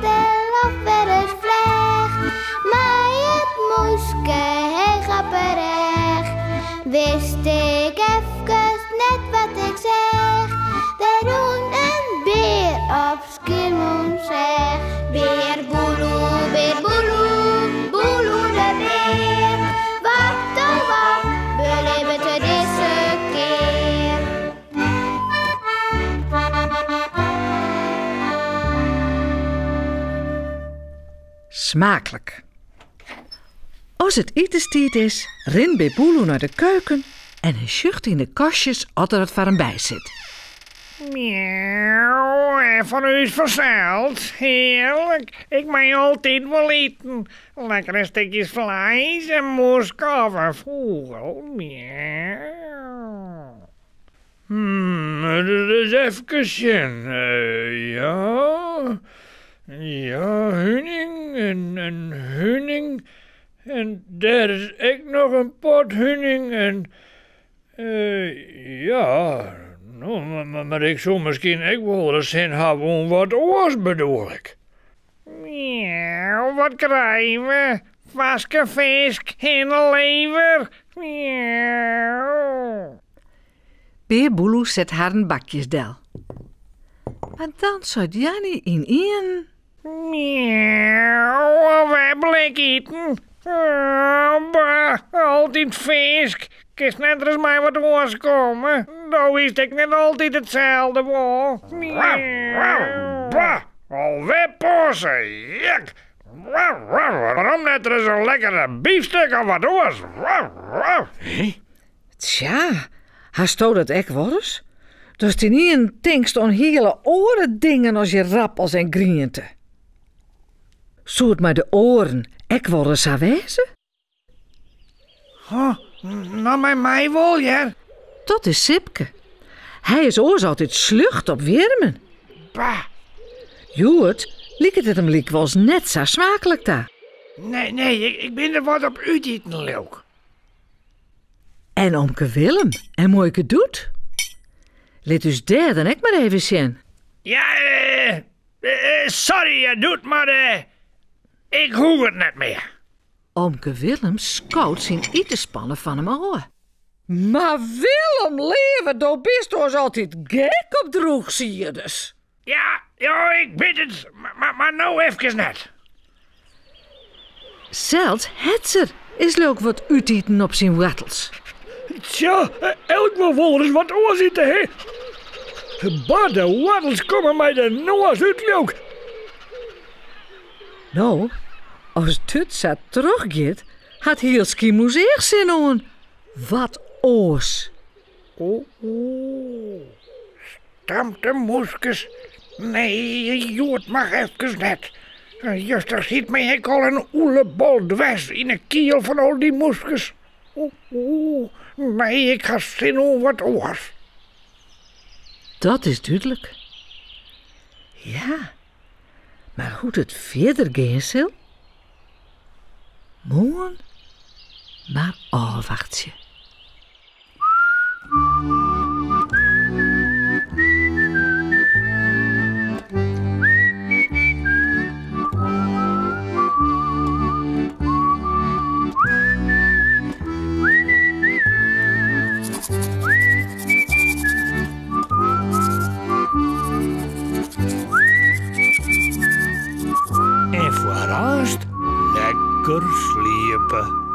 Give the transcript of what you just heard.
de lof weer eens vleeg. Maar het moeske heel grapperig. Wist ik even net wat ik zeg. De roen een beer op Skiermoen zeg. Beer boeloe, boeloe de beer. Wat oh wat, beleven te deze keer. Smakelijk. Als het etenstijd is, rent bij Boeloe naar de keuken en hij schucht in de kastjes als er het voor hem bij zit. Miauw, en van u is verzeild. Heerlijk, ik mag altijd wel eten. Lekkere stukjes vlees en moesk of een vogel. Miauw. Dus even, ja. Ja, hunning en hunning. En daar is ook nog een pot hunning en... ja... Nou, maar ik zou misschien ook wel eens zin hebben om wat oors bedoel ik. Miauw, wat krijgen we? Vaske visk en een lever. Miauw. Beer Boeloe zet haar een bakjesdel. Maar dan zat Jannie in één. Miauw, wij blik eten. Bah, altijd visk. Kist net er eens mij wat oors komen. Nou wist ik net altijd hetzelfde, hoor. Bah, alweer posen, jak. Waarom net er eens een lekkere biefstuk of wat oors? Tja, hij stoot het echt wel eens. Dus die niet een tinkst aan hele oren dingen als je rappels en griënte. Zou het maar de oren echt wel eens aanwijzen? Nou, bij mij wel, ja. Dat is Sipke. Hij is oors altijd slucht op wermen. Bah. Joert, liek het hem liek was net zo smakelijk daar. Nee, ik ben er wat op uiteten, leuk. En omke Willem en mooike doet. Laat dus daar dan ik maar even zien. Ja, sorry, doet, maar ik hoef het net meer. Omke Willem scout zijn etenspannen van hem af. Maar Willem, leven, daar bist ons altijd gek op droeg, zie je dus. Ja, ik weet het, maar nou even net. Zelfs Hetzer is leuk wat uiteten op zijn wattels. Tja, elk wel eens wat oorzitten, hè. Maar de wattels komen mij de noas uit, leuk. Nou, als dit zo teruggaat, had heel Skiermoes echt zin aan. Wat oors. Stampte moeskes. Nee, Joert mag even net. Juster ziet mij ik al een oelebol dwars in de kiel van al die moeskes. Nee, ik ga zin aan wat oors. Dat is duidelijk. Ja, maar hoe het verder gaan zal? Morgen maar afwachtje. En voorast lekker sliepen.